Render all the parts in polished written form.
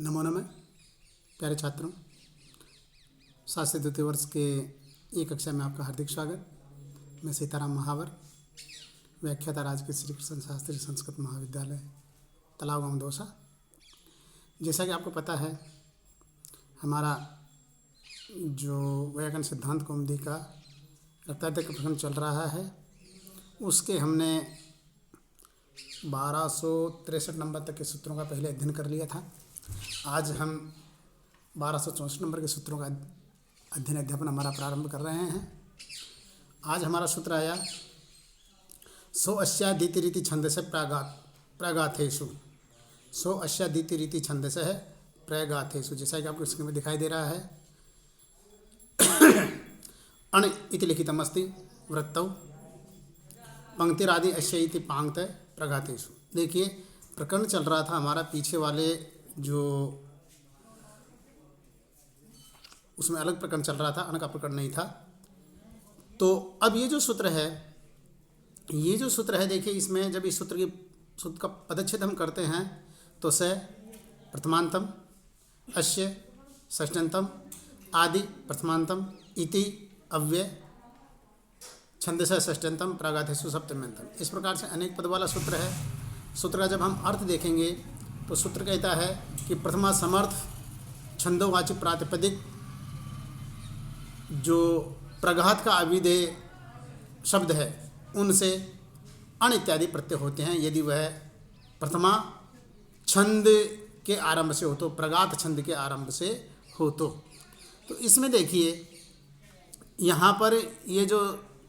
नमो नमः प्यारे छात्रों, शास्त्री द्वितीय वर्ष के एक कक्षा में आपका हार्दिक स्वागत। मैं सीताराम महावर, व्याख्याता राजकीय श्री कृष्ण शास्त्री संस्कृत महाविद्यालय तालाब गाँव दौसा। जैसा कि आपको पता है, हमारा जो व्याकरण सिद्धांत कौमुदी का रक्ताध्याय का प्रकरण चल रहा है, उसके हमने 1263 नंबर तक के सूत्रों का पहले अध्ययन कर लिया था। आज हम 1264 नंबर के सूत्रों का अध्ययन अध्यापन हमारा प्रारंभ कर रहे हैं। आज हमारा सूत्र आया सो अस्यादिति रीति छंदस प्रगाथेषु। सो अस्यादिति रीति छंदस है प्रगाथेषु। जैसा कि आपको स्क्रीन में दिखाई दे रहा है, अण इति लिखितमस्ति वृत्तौ पंक्तिरादि अस्य इति पांक्त प्रगाथेषु। देखिए, प्रकरण चल रहा था हमारा पीछे वाले जो उसमें अलग प्रकरण चल रहा था, अण का प्रकरण नहीं था। तो अब ये जो सूत्र है, देखिए, इसमें जब इस सूत्र का पदच्छेद हम करते हैं तो स प्रथमांतम, अस्य षष्ठ्यंतम, आदि प्रथमांतम, इति अव्यय, छंदस षष्ठ्यंतम, प्रागाथेषु सप्तम्यंतम। इस प्रकार से अनेक पद वाला सूत्र है। सूत्र का जब हम अर्थ देखेंगे तो सूत्र कहता है कि प्रथमा समर्थ छंदोवाची प्रातिपदिक जो प्रघात का अविधेय शब्द है, उनसे अण इत्यादि प्रत्यय होते हैं यदि वह प्रथमा छंद के आरंभ से हो, तो प्रघात छंद के आरंभ से हो तो इसमें देखिए, यहाँ पर ये जो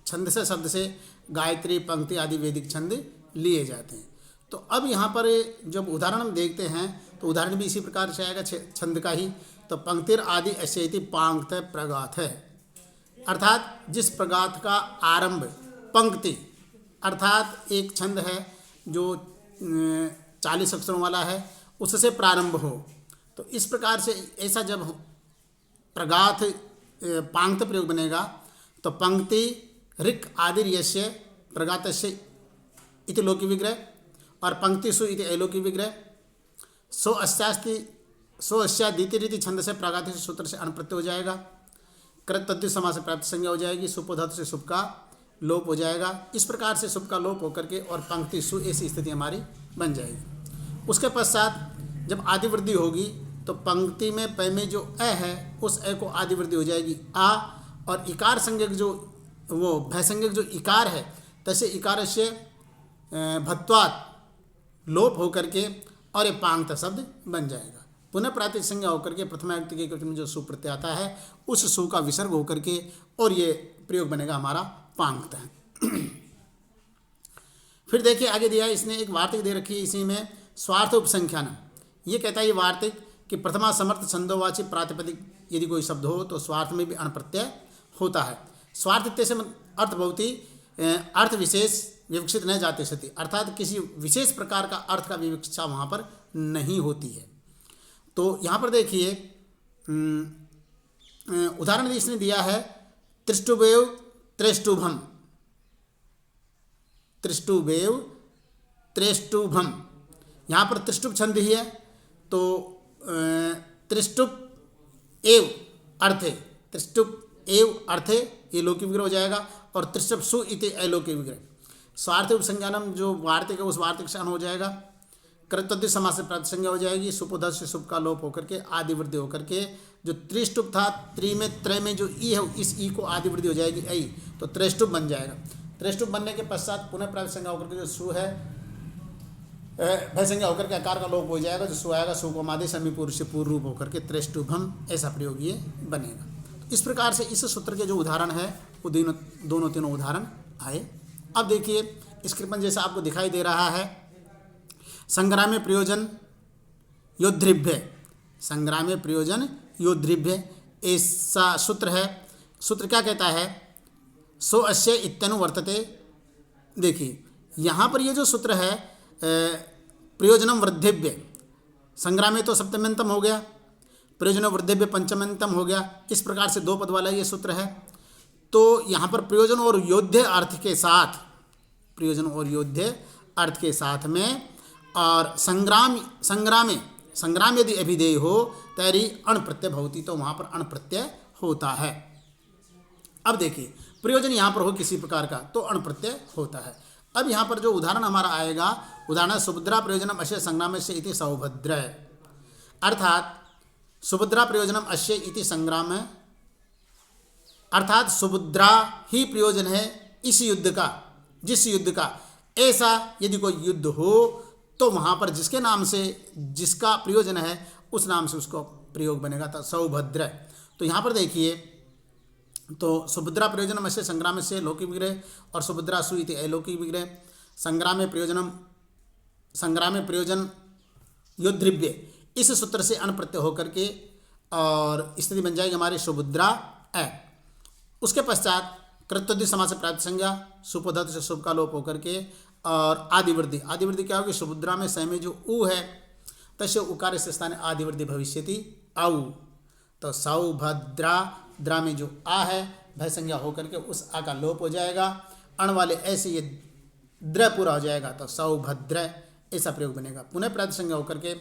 छंद से शब्द से गायत्री, पंक्ति आदि वैदिक छंद लिए जाते हैं। तो अब यहाँ पर जब उदाहरण हम देखते हैं तो उदाहरण भी इसी प्रकार से आएगा छंद का ही। तो पंक्तिर आदि ऐसे इति पांक्त प्रगाथ है, अर्थात जिस प्रगाथ का आरंभ पंक्ति, अर्थात एक छंद है जो 40 अक्षरों वाला है, उससे प्रारंभ हो। तो इस प्रकार से ऐसा जब प्रगाथ पांक्त प्रयोग बनेगा तो पंक्ति ऋक् आदि यस्य प्रगातस्य इति लोकी विग्रह और पंक्तिषु इति अलोकी विग्रह। सो अस्यादिति रीति छंद से प्रागातिक सूत्र से अण प्रत्यय हो जाएगा। कृत तद्धित समास से प्राप्त संज्ञा हो जाएगी। सुपोधातु से शुभ का लोप हो जाएगा। इस प्रकार से शुभ का लोप होकर के और पंक्ति सु ऐसी स्थिति हमारी बन जाएगी। उसके पश्चात जब आदि वृद्धि होगी तो पंक्ति में प में जो अ है, उस अ को आदि वृद्धि हो जाएगी आ, और इकार संज्ञक जो वो भय संज्ञक जो इकार है, तसे इकार से भत्वात् लोप होकर के और ये पांक्त शब्द बन जाएगा। पुनः प्रातिक संज्ञा होकर के प्रथमा व्यक्ति के कृत में जो सु प्रत्यय आता है, उस सु का विसर्ग होकर के और ये प्रयोग बनेगा हमारा पांक्त है। फिर देखिए आगे दिया है इसने, एक वार्तिक दे रखी है इसी में, स्वार्थ उपसंख्यान। ये कहता है ये वार्तिक कि प्रथमा समर्थ छंदोवाची प्रातिपदिक यदि कोई शब्द हो तो स्वार्थ में भी अण प्रत्यय होता है। स्वार्थ इत्ते से अर्थ बहुत ही अर्थ विशेष विवक्षित न जाते सती, अर्थात किसी विशेष प्रकार का अर्थ का विवक्षा वहाँ पर नहीं होती है। तो यहाँ पर देखिए उदाहरण इसने दिया है त्रिष्टुवेव त्रेष्टुभम। त्रिष्टुवेव त्रेष्टुभम, यहाँ पर त्रिष्टुप छंद ही है, तो त्रिष्टुप एव अर्थे, त्रिष्टुप एव अर्थे ये लौकिक विग्रह हो जाएगा। और त्रिष्टुप सु इति अलौकिक विग्रह। स्वार्थ उपसंज्ञानम जो वार्तिक है, उस वार्तिक से अण हो जाएगा। कृतोद्धित समास से प्राप्त संज्ञा हो जाएगी। सुपोधत से शुभ का लोप होकर के आदि वृद्धि होकर के जो त्रिष्टुप था, त्रि में त्रय में जो ई है, इस ई को आदि वृद्धि हो जाएगी ऐ, तो त्रिष्टुप बन जाएगा। त्रिष्टुप बनने के पश्चात पुनः प्राप्त संज्ञा होकर के जो सु है भय संज्ञा होकर के आकार का लोप हो जाएगा। जो सु आएगा, सु को मादे समी पूर्व से पूर्व रूप होकर के त्रिष्टुभम ऐसा प्रयोग ये बनेगा। इस प्रकार से इस सूत्र के जो उदाहरण है वो दोनों तीनों उदाहरण आए। अब देखिए स्क्रिप्ट जैसा आपको दिखाई दे रहा है, संग्राम्य प्रयोजन योद्धिभ्य, संग्राम्य प्रयोजन योद्धिभ्य ऐसा सूत्र है। सूत्र क्या कहता है, सो अस्य इत्यनु वर्तते। देखिए यहाँ पर ये जो सूत्र है प्रयोजनम वृद्धिभ्य, संग्राम्य तो सप्तम्यंतम हो गया, प्रयोजन वृद्धिभ्य पंचम्यंतम हो गया। इस प्रकार से दो पद वाला ये सूत्र है। तो यहाँ पर प्रयोजन और योद्ध्य अर्थ के साथ, प्रयोजन और योद्ध्य अर्थ के साथ में और संग्राम संग्राम यदि अभिधेय हो तैरी अण प्रत्यय भवती, तो वहाँ पर अण प्रत्यय होता है। अब देखिए प्रयोजन यहाँ पर हो किसी प्रकार का तो अण प्रत्यय होता है। अब यहाँ पर जो उदाहरण हमारा आएगा, उदाहरण सुभद्रा प्रयोजनम अश्य संग्रामस्य इति सौभद्र, अर्थात सुभद्रा प्रयोजनम अश्य इति संग्राम, अर्थात सुभद्रा ही प्रयोजन है इस युद्ध का, जिस युद्ध का। ऐसा यदि कोई युद्ध हो तो वहाँ पर जिसके नाम से जिसका प्रयोजन है उस नाम से उसको प्रयोग बनेगा, तो सौभद्र। तो यहाँ पर देखिए, तो सुभद्रा प्रयोजनम अस्य संग्राम से लौकिक विग्रह और सुभद्रा सु इति अलौकिक विग्रह, संग्रामे प्रयोजन योद्रिव्य, इस सूत्र से अण प्रत्यय होकर के और स्थिति बन जाएगी हमारी सुभद्रा ए। उसके पश्चात कृतोद्य समास से प्राप्त संज्ञा सुपधातु से शुभ का लोप होकर के और आदिवृद्धि, आदिवृद्धि क्या होगी, सुभद्रा में स में जो उ है तस्य उकार से स्थान आदिवृद्धि भविष्यति औ, तो सौभद्रा द्रा में जो आ है भय संज्ञा होकर के उस आ का लोप हो जाएगा, अण वाले ऐसे ये द्र पूरा हो जाएगा, तो सौभद्र ऐसा प्रयोग बनेगा। पुनः प्राप्त संज्ञा होकर के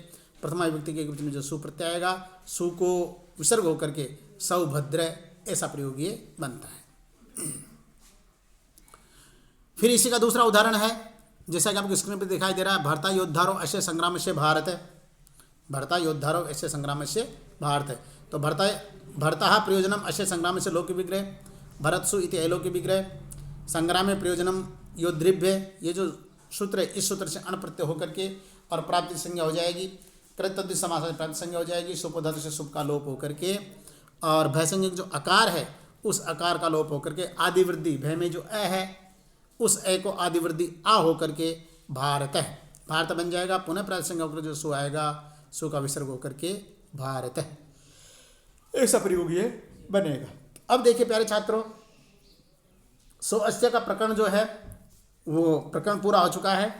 प्रथमा विभक्ति के में जो सु प्रत्यय आएगा, सु को विसर्ग होकर के सौभद्र ऐसा प्रयोग ये बनता है। फिर इसी का दूसरा उदाहरण है, जैसा कि आपको स्क्रीन पर दिखाई दे रहा है, भर्ता योद्धारो अश्य संग्राम से भारत, भर्ता योद्धारो अश्य संग्राम से भारत। तो भर्ता प्रयोजनम अश्य संग्राम से लोक विग्रह, भरतसु इति अलौक विग्रह, संग्राम में प्रयोजनम योद्रिभ्य, ये जो सूत्र है इस सूत्र से अण प्रत्यय होकर के और प्राप्ति संज्ञा हो जाएगी, कृतोद्य समास से प्राप्ति संज्ञा हो जाएगी, सुपधातु से शुभ का लोप होकर के और भय संज्ञक जो आकार है उस आकार का लोप होकर के आदिवृद्धि, भय में जो अ है उस अ को आदिवृद्धि आ होकर के भारत है, भारत बन जाएगा। पुनः प्राप्त संज्ञा होकर जो सु आएगा, सु का विसर्ग होकर के भारत है, ऐसा प्रयोग ये बनेगा। अब देखिए प्यारे छात्रों, सो अस्य का प्रकरण जो है वो प्रकरण पूरा हो चुका है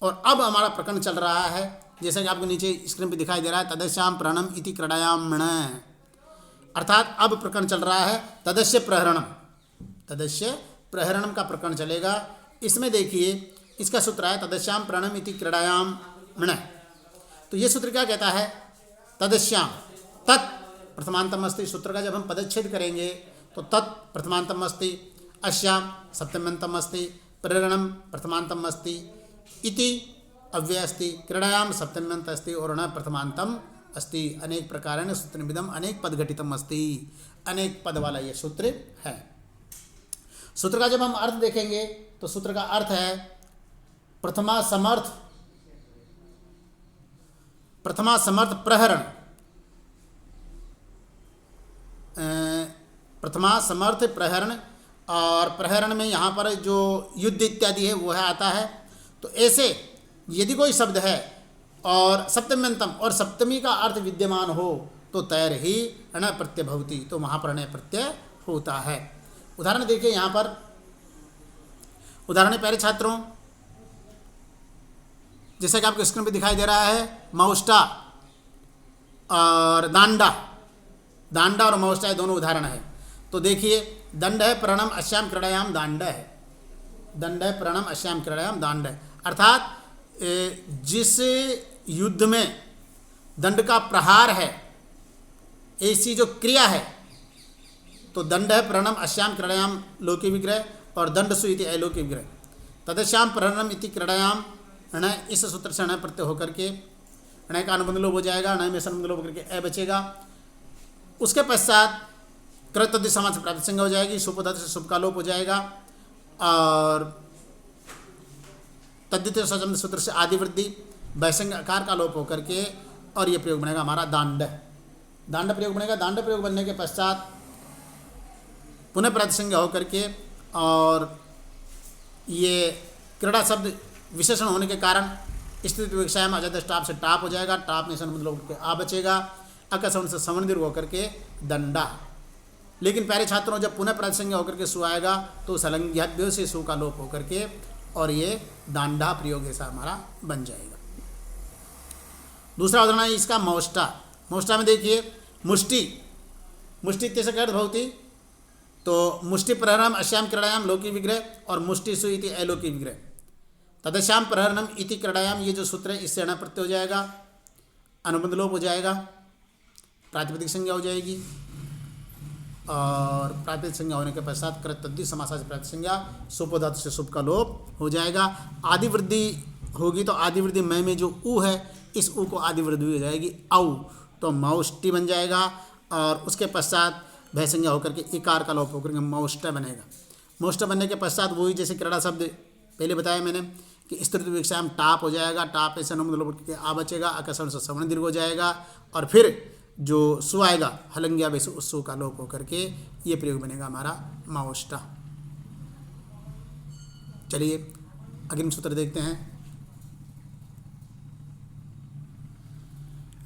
और अब हमारा प्रकरण चल रहा है, जैसा कि आपको नीचे स्क्रीन पे दिखाई दे रहा है, तदस्याम प्रणम इति क्रीडायामण, अर्थात अब प्रकरण चल रहा है तदस्य प्रहरणम, तदस्य प्रहरणम का प्रकरण चलेगा। इसमें देखिए इसका सूत्र है तदस्याम प्रणम इति क्रीडायामण। तो ये सूत्र क्या कहता है, तदस्याम तत् प्रथमांतम अस्ति, सूत्र का जब हम पदच्छेद करेंगे तो तत् प्रथमांतम अस्ति, अश्याम सप्तम्यंतम अस्ति, प्रेरणम प्रथमांतम अस्ति, इति अव्यय अस्ति, क्रीडायाम सप्तम्यंत अस्ति और न प्रथमांतम अस्ति, अनेक प्रकारेण सूत्रमिदं अनेक पद घटितम अस्ति, अनेक पद वाला ये सूत्र है। सूत्र का जब हम अर्थ देखेंगे तो सूत्र का अर्थ है प्रथमा समर्थ प्रहरण, प्रथमा समर्थ प्रहरण, और प्रहरण में यहाँ पर जो युद्ध इत्यादि है वो है आता है। तो ऐसे यदि कोई शब्द है और सप्तम्यंतम और सप्तमी का अर्थ विद्यमान हो तो तैर ही अण प्रत्यय भवति, तो वहाँ पर अण प्रत्यय होता है। उदाहरण देखिए, यहाँ पर उदाहरण प्यारे छात्रों, जैसा कि आपको स्क्रीन पे दिखाई दे रहा है, मौष्टा और दांडा, दांडा और मौष्टा दोनों उदाहरण है। तो देखिए, दंड है प्रणम अश्याम क्रीडायाम दांड है, दंड है प्रणम अश्याम क्रीडायाम दांड है, अर्थात जिस युद्ध में दंड का प्रहार है ऐसी जो क्रिया है, तो दंड है प्रणम अश्याम क्रीडायाम लोके विग्रह और दंड सु इति अलौकिक विग्रह, तदश्याम प्रणम इति क्रीडायाम अण, इस सूत्र से अण प्रत्यय होकर के अण का अनुबंध लोप हो जाएगा, अण में संबंध लोप करके अ बचेगा। उसके पश्चात कृतोद्य समास से प्राप्त संज्ञा हो जाएगी, सुपधातु से शुभ का लोप हो जाएगा और तद्धित स्वजम सूत्र से आदिवृद्धि वैसंग आकार का लोप होकर के और ये प्रयोग बनेगा हमारा दांड, दांड प्रयोग बनेगा। दांड प्रयोग बनने के पश्चात पुनः प्रतिसंज्ञा होकर के और ये क्रीड़ा शब्द विशेषण होने के कारण स्थिति विषय में अजद टाप से टाप हो जाएगा, टाप में संबंध लोप के आ बचेगा, अकसवन से सवर्ण दीर्घ होकर के दंडा। लेकिन प्यारे छात्रों, जब पुनः प्रतिसंज्ञा होकर के सु आएगा तो सलंघ्याभ्यो से सु का लोप होकर के और ये दांडा प्रयोग ऐसा हमारा बन जाएगा। दूसरा उदाहरण है इसका मौष्टा। मौष्टा में देखिए, मुष्टि, मुष्टि इत्यस्य का अर्थ भवति, तो मुष्टि प्रहरणम अश्याम क्रीडायाम लौकिक विग्रह और मुष्टि सु इति अलौकिक विग्रह, तदश्याम प्रहरणम इति क्रीडायाम, ये जो सूत्र है इससे अण प्रत्यय हो जाएगा, अनुबंध लोप हो जाएगा, प्रातिपदिक संज्ञा हो जाएगी, और प्रातिपदिक संज्ञा होने के पश्चात कृत तद्धित समासाच प्रातिपदिक संज्ञा सुप धातु से सुप का लोप हो जाएगा। आदि वृद्धि होगी तो आदि वृद्धि मैं में जो ऊ है इस ऊ को आदि वृद्धि हो जाएगी औ, तो मौष्टि बन जाएगा, और उसके पश्चात भय संज्ञा होकर के इकार का लोप होकर के मौष्ट बनेगा। मौष्ट बनने के पश्चात वही जैसे क्रीड़ा शब्द पहले बताया मैंने कि स्तुति विक्षाम टाप हो जाएगा, टाप ऐसे लोप आ बचेगा, आकर्षण से श्रवण दीर्घ हो जाएगा, और फिर जो सु आएगा हलंग्या वैसे उस सु का लोप होकर के ये प्रयोग बनेगा हमारा माओष्टा। चलिए अग्रिम सूत्र देखते हैं।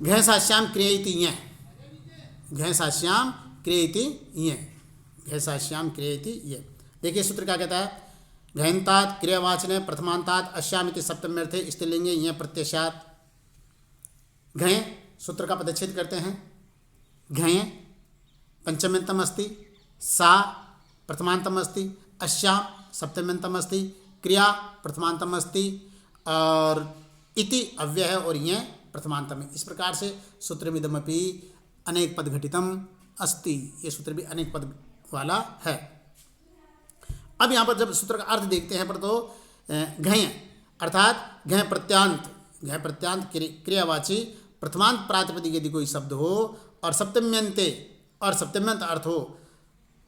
घैसाश्याम क्रियति यह, घैसाश्याम क्रियति यह, घैसाश्याम क्रियति यह। देखिए सूत्र क्या कहता है, घैंतात क्रियावाचने प्रथमांतात अश्यामिति सप्तम्यर्थे स्त्रीलिंगे यह प्रत्यक्षात। घै सूत्र का पदच्छेद करते हैं। घै पंचम्यंतम अस्ति, सा प्रथमांतम अस्ति, अश्याम सप्तम्यंतम अस्ति, क्रिया प्रथमांतम अस्ति, और इति अव्यय है और यह प्रथमांतम है। इस प्रकार से सूत्रमिदमपि अनेक पद घटितम अस्ति, ये सूत्र भी अनेक पद वाला है। अब यहाँ पर जब सूत्र का अर्थ देखते हैं पर तो घय अर्थात घय प्रत्यांत, घय प्रत्यांत क्रियावाची प्रथमांत प्रातिपदिक यदि कोई शब्द हो और सप्तम्यंते और सप्तम्यंत अर्थ हो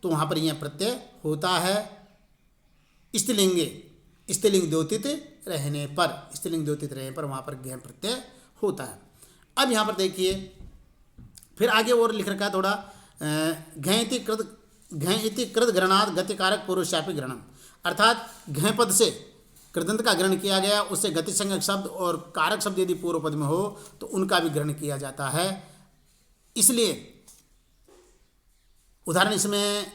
तो वहाँ पर यह प्रत्यय होता है स्त्रीलिंगे, स्त्रीलिंग द्योतित रहने पर, स्त्रीलिंग द्योतित रहने पर वहाँ पर घय प्रत्यय होता है। अब यहाँ पर देखिए फिर आगे और लिख रखा है थोड़ा, घय इति कृत ग्रहणात् गतिकारक पुरुषापि ग्रहणम, अर्थात घय पद से कृदंत का ग्रहण किया गया, उससे गति संज्ञक शब्द और कारक शब्द यदि पूर्व पद में हो तो उनका भी ग्रहण किया जाता है। इसलिए उदाहरण इसमें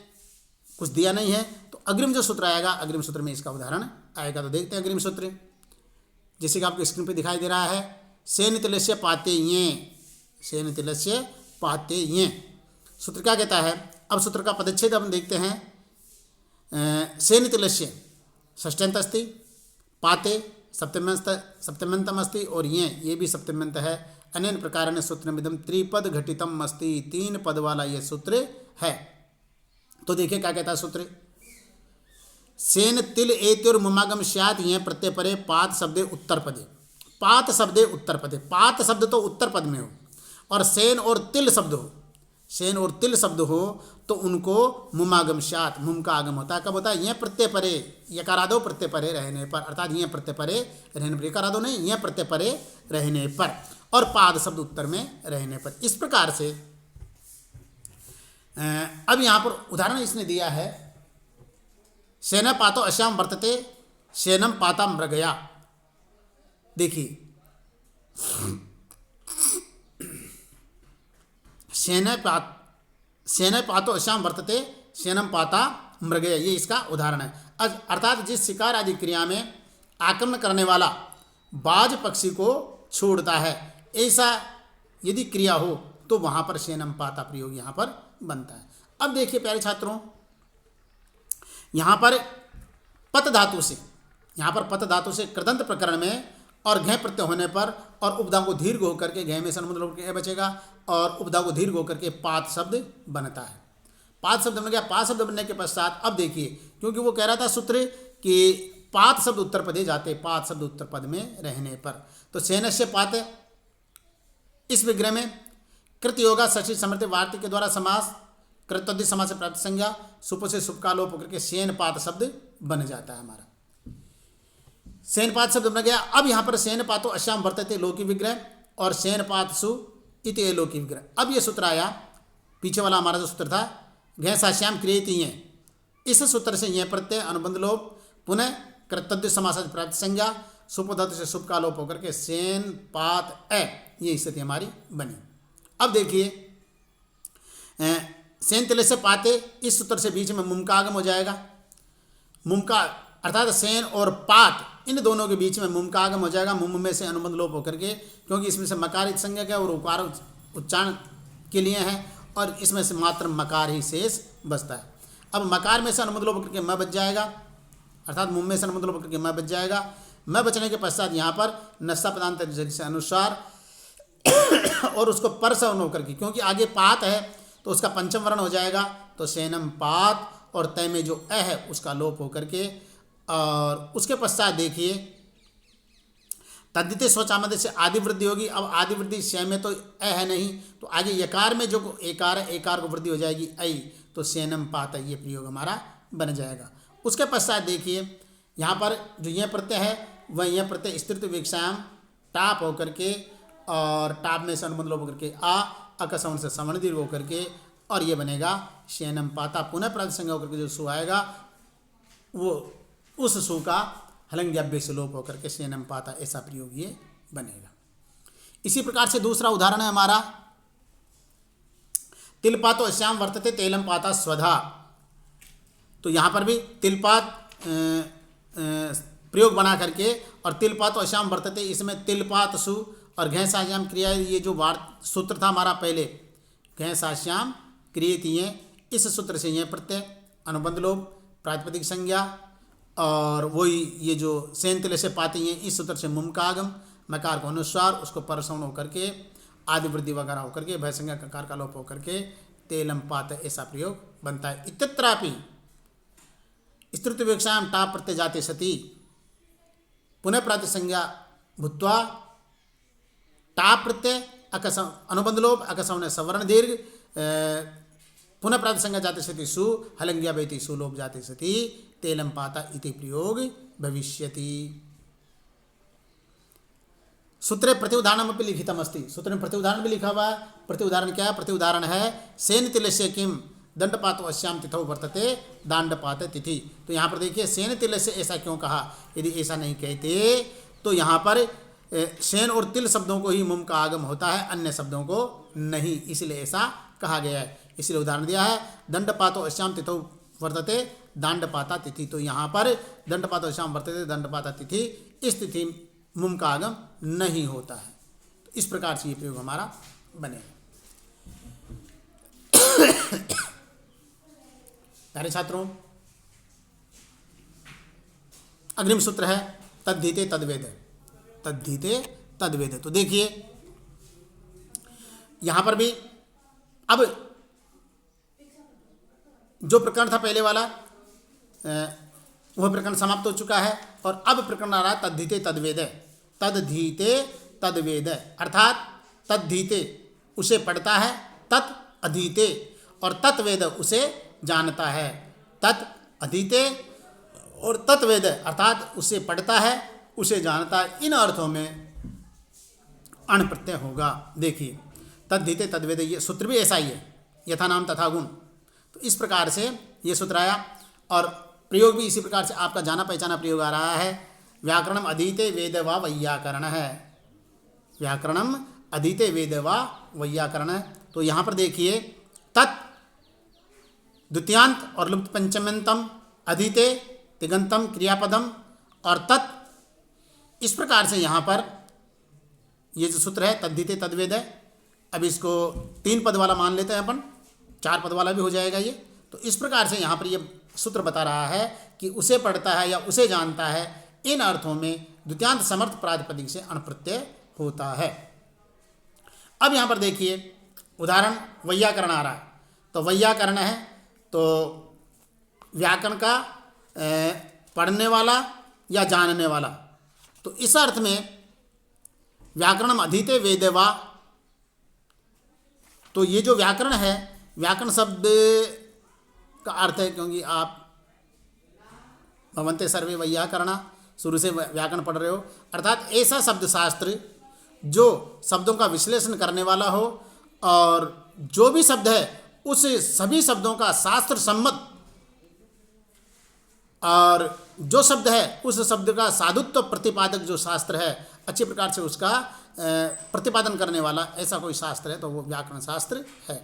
कुछ दिया नहीं है, तो अग्रिम जो सूत्र आएगा अग्रिम सूत्र में इसका उदाहरण आएगा। तो देखते हैं अग्रिम सूत्र, जैसे कि आपको स्क्रीन पे दिखाई दे रहा है, सेन तिलस्य पाते ये, सेन तिलस्य पाते ये। सूत्र क्या कहता है, अब सूत्र का पदच्छेद हम देखते हैं। सेन तिलस्य षष्ठ्यंत अस्ति, पाते सप्तम्यंतम अस्ति, और ये भी सप्तम्यंत है। अनेन प्रकारेण सूत्रमिदं त्रिपद घटितम अस्ति, तीन पद वाला ये सूत्र है। तो देखिए क्या कहता है सूत्र, सेन तिल एत्युर मुमागम स्यात् ये प्रत्यय परे पात शब्दे उत्तर पदे, पात शब्दे उत्तर पदे, पात शब्द तो उत्तर पद में हो और सेन और तिल शब्द हो, सेन और तिल शब्द हो तो उनको मुमागम स्यात्, मुम का आगम होता है। कब होता है, यह प्रत्यय परे, यकारादो प्रत्यय परे रहने पर, अर्थात यह प्रत्यय परे रहने पर, यकारादो नहीं यह प्रत्यय परे रहने पर, और पाद शब्द उत्तर में रहने पर। इस प्रकार से अब यहाँ पर उदाहरण इसने दिया है, सेन पातो अश्याम वर्तते सेनम पाता मृगया। देखिए सेन पातो अश्याम वर्तते सेनम पाता मृगया, ये इसका उदाहरण है। अर्थात जिस शिकार आदि क्रिया में आक्रमण करने वाला बाज पक्षी को छोड़ता है, ऐसा यदि क्रिया हो तो वहाँ पर सेनम पाता प्रयोग यहाँ पर बनता है। अब देखिए प्यारे छात्रों, यहाँ पर पत धातु से, यहाँ पर पत धातु से कृदंत प्रकरण में और घय प्रत्यय होने पर और उपधा को दीर्घ होकर के घय में सन्मुद्र लोप बचेगा और उपधा को दीर्घ होकर के पात शब्द बनता है। पात शब्द बन गया। पात शब्द बनने के पश्चात अब देखिए, क्योंकि वो कह रहा था सूत्र कि पात शब्द उत्तर पदे जाते, पात शब्द उत्तर पद में रहने पर, तो सेनस्य पात, इस विग्रह में कृत योगा षष्ठी समृद्धि वार्ति के द्वारा समास, कृतोद्धित समास से प्राप्त संज्ञा, सुप से सुप का लोप होकर के सेन पात शब्द बन जाता है हमारा, सेन पात शब्द बन गया। अब यहाँ पर सेन पातो अश्याम वर्तते लोकी विग्रह और सेन पात सु इति लोकी विग्रह। अब ये सूत्र आया, पीछे वाला हमारा जो सूत्र था घय साश्याम क्रियति ये, इस सूत्र से यह प्रत्यय अनुबंध लोप, पुनः कृतोद्धित समास से प्राप्त संज्ञा, सुप धातु से सुप का लोप होकर के सेन पात ए, ये स्थिति हमारी बनी। अब देखिए सेन तिल से पाते, इस सूत्र से बीच में मुम का आगम हो जाएगा। मुम का अर्थात सेन और पात, इन दोनों के बीच में मुम का आगम हो जाएगा। मुम में से अनुबंध लोप होकर के, क्योंकि इसमें से मकार संज्ञक है और उकार उच्चारण के लिए है और इसमें से मात्र मकार ही शेष बचता है। अब मकार में से अनुबंध लोप होकर के म बच जाएगा, अर्थात मुम में से अनुबंध लोप होकर के म बच जाएगा। म बचने के पश्चात यहाँ पर नस्सा पदांत से अनुसार और उसको पर सवन होकर के, क्योंकि आगे पात है तो उसका पंचम वर्ण हो जाएगा, तो सेनम पात, और तय में जो अ है उसका लोप होकर के, और उसके पश्चात देखिए तद्धिते स्वचामध्य से आदि वृद्धि होगी। अब आदि वृद्धि शय में तो अ है नहीं, तो आगे यकार में जो एकार है, एकार को वृद्धि हो जाएगी ऐ, तो सेनम पात, ये प्रयोग हमारा बन जाएगा। उसके पश्चात देखिए यहाँ पर जो यह प्रत्यय है वह यह प्रत्यय स्त्रीत्व विवक्षायाम टाप होकर के, और टाप में से अनुबंध लोप होकर के आ, अकसवन से सवर्ण दीर्घ होकर के, और ये बनेगा शयनम पाता, पुनः प्रातिसंज्ञा होकर के जो सु आएगा वो उस सु का हलंग्याभ्य से लोप होकर के शयनम पाता, ऐसा प्रयोग ये बनेगा। इसी प्रकार से दूसरा उदाहरण है हमारा तिलपातो अस्याम वर्तते तेलम पाता स्वधा। तो यहाँ पर भी तिलपात प्रयोग बना करके, और तिलपातो अस्याम वर्तते, इसमें तिलपात सु और घै साश्याम क्रिया, ये जो सूत्र था हमारा पहले घै साश्याम क्रियति, इस सूत्र से यह प्रत्यय अनुबंध लोप प्रातिपदिक संज्ञा, और वही ये जो सेन तिल से पाती हैं इस सूत्र से मुम का आगम, मकार को अनुस्वार, उसको परसवन होकर के आदि वृद्धि वगैरह होकर के भय संज्ञा ककार का लोप होकर के तेलम पात, ऐसा प्रयोग बनता है। इत्यत्रापि स्त्रीत्व विवक्षायाम टाप प्रत्यय जाते सती पुनः प्रातिसंज्ञा भूत्वा टाप प्रत्यय अकसम अनुबंध लोप अकसवन सवर्ण दीर्घ पुनः प्रातिसंज्ञा जाते सती सु हलंग्या बेति सुलोप जाते सती तेलम पाता इति प्रयोग भविष्यति। सूत्रे प्रत्युदाहरणम अपि लिखितम अस्ति, सूत्र में प्रत्युदाहरण भी लिखा हुआ है। प्रत्युदाहरण क्या है? प्रत्युदाहरण है सेन तिलस्य किम दंडपातो अस्याम तिथौ वर्तते दांडपात तिथि। तो यहाँ पर देखिए सेन तिलस्य ऐसा क्यों कहा? यदि ऐसा नहीं कहते तो यहाँ पर सेन और तिल शब्दों को ही मुम का आगम होता है, अन्य शब्दों को नहीं, इसलिए ऐसा कहा गया है। इसलिए उदाहरण दिया है दंडपातो अस्याम तिथौ वर्तते दांडपाता तिथि। तो यहाँ पर दंडपातो अस्याम वर्तते दंडपाता तिथि, इस तिथि मुम का आगम नहीं होता है। तो इस प्रकार से ये प्रयोग हमारा बनेगा। प्यारे छात्रों, अग्रिम सूत्र है तद्धीते तद्वेद। तद्धीते तद्वेद। तो देखिए यहां पर भी अब जो प्रकरण था पहले वाला वह प्रकरण समाप्त हो चुका है, और अब प्रकरण आ रहा है तद्धीते तद्वेद। तद्धीते तद्वेद अर्थात तद्धीते उसे पढ़ता है, तत् अधीते और तत्वेद उसे जानता है। तत् अधीते और तत्वेद अर्थात उसे पढ़ता है, उसे जानता है, इन अर्थों में अण प्रत्यय होगा। देखिए तद्धीते तद्वेद, ये सूत्र भी ऐसा ही है, यथा नाम तथा गुण। तो इस प्रकार से ये सूत्र आया, और प्रयोग भी इसी प्रकार से आपका जाना पहचाना प्रयोग आ रहा है। व्याकरणम अधीते वेद वा वैयाकरण है। व्याकरणम अधीते वेद वा वैयाकरण है। तो यहाँ पर देखिए तत् द्वितीयांत और लुप्त पंचम्यंतम, अधीते तिगंतम क्रियापदम और तत्, इस प्रकार से यहाँ पर ये जो सूत्र है तद्धीते तद्वेद है। अब इसको 3 पद वाला मान लेते हैं अपन, 4 पद वाला भी हो जाएगा ये। तो इस प्रकार से यहाँ पर ये सूत्र बता रहा है कि उसे पढ़ता है या उसे जानता है, इन अर्थों में द्वितीयांत समर्थ प्रातिपदिक से अण प्रत्यय होता है। अब यहाँ पर देखिए उदाहरण वैयाकरण आ रहा है। तो वैयाकरण है तो व्याकरण का पढ़ने वाला या जानने वाला। तो इस अर्थ में व्याकरणम अधीते वेद वा, तो ये जो व्याकरण है, व्याकरण शब्द का अर्थ है, क्योंकि आप भवन्ते सर्वे वैयाकरणा शुरू से व्याकरण पढ़ रहे हो, अर्थात ऐसा शब्द शास्त्र जो शब्दों का विश्लेषण करने वाला हो, और जो भी शब्द है उस सभी शब्दों का शास्त्र सम्मत, और जो शब्द है उस शब्द का साधुत्व प्रतिपादक जो शास्त्र है, अच्छे प्रकार से उसका प्रतिपादन करने वाला ऐसा कोई शास्त्र है तो वो व्याकरण शास्त्र है।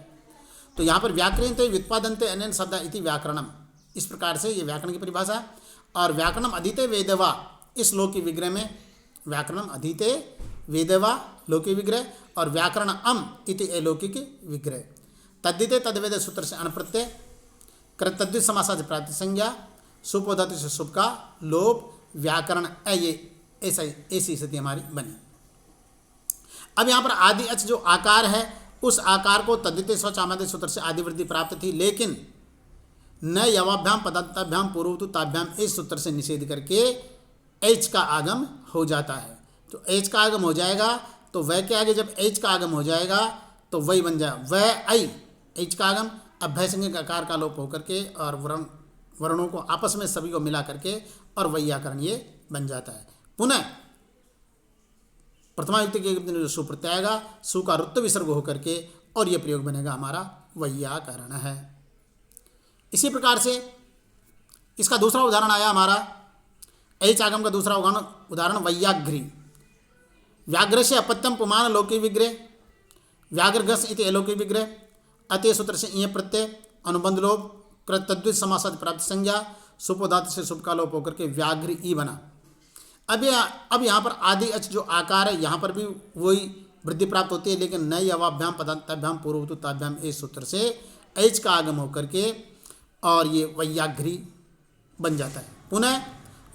तो यहाँ पर व्याकरणते व्युत्पादनते अनेन शब्द इति व्याकरणम, इस प्रकार से ये व्याकरण की परिभाषा है। और व्याकरणम अधीते वेदवा, इस लौकिक विग्रह में व्याकरणम अधीते वेदवा लौकिक विग्रह, और व्याकरण अम इति अलौकिक विग्रह। तद्धिते तद्वेद सूत्र से अण प्रत्यय, तद्धित समासा से प्रातिसंज्ञा, सुपोधति से सुप का लोप, व्याकरण ये ऐसी स्थिति हमारी बनी। अब यहाँ पर आदि अच जो आकार है उस आकार को तद्धिते शौच आमदेश सूत्र से आदि वृद्धि प्राप्त थी, लेकिन न यवाभ्याम पदार्थाभ्याम पूर्वतु ताभ्याम इस सूत्र से निषेध करके एच का आगम हो जाता है। तो एच का आगम हो जाएगा तो वह के आगे जब एच का आगम हो जाएगा तो वही बन जाए वह आई, एच का आगम अभ्यसंज्ञक आकार का लोप होकर के और वर्णों को आपस में सभी को मिला करके और वैयाकरण ये बन जाता है। पुनः प्रथमायुक्त के जो सु प्रत्यय आएगा, सु का रुत्व विसर्ग होकर के और ये प्रयोग बनेगा हमारा वैयाकरण है। इसी प्रकार से इसका दूसरा उदाहरण आया हमारा एच आगम का दूसरा उदाहरण वैयाघ्री। व्याघ्र से अपत्यम पुमान लौकिक विग्रह, व्याघ्र घस इति अलौकिक विग्रह, अतः सूत्र से इय प्रत्यय अनुबंध लोप कृत तद्वित समासाद प्राप्त संज्ञा सुपोधात से शुभ का लोप होकर के व्याघ्र ई बना। अब यहाँ पर आदि अच जो आकार है यहाँ पर भी वही वृद्धि प्राप्त होती है, लेकिन नई अवाभ्याम पदार्थाभ्याम पूर्वतु ताभ्याम इस सूत्र से एच का आगम होकर के और ये वैयाघ्री बन जाता है। पुनः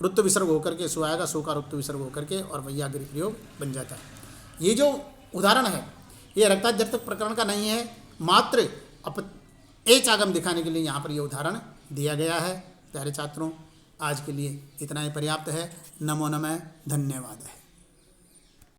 रुत्व विसर्ग होकर के सु आएगा, सु का रुत्व विसर्ग होकर के और वैयाघ्री प्रयोग बन जाता है। ये जो उदाहरण है ये रक्ताजर्तक प्रकरण का नहीं है, मात्र एच आगम दिखाने के लिए यहाँ पर ये उदाहरण दिया गया है। प्यारे छात्रों, आज के लिए इतना ही पर्याप्त है। नमो नमः, धन्यवाद है।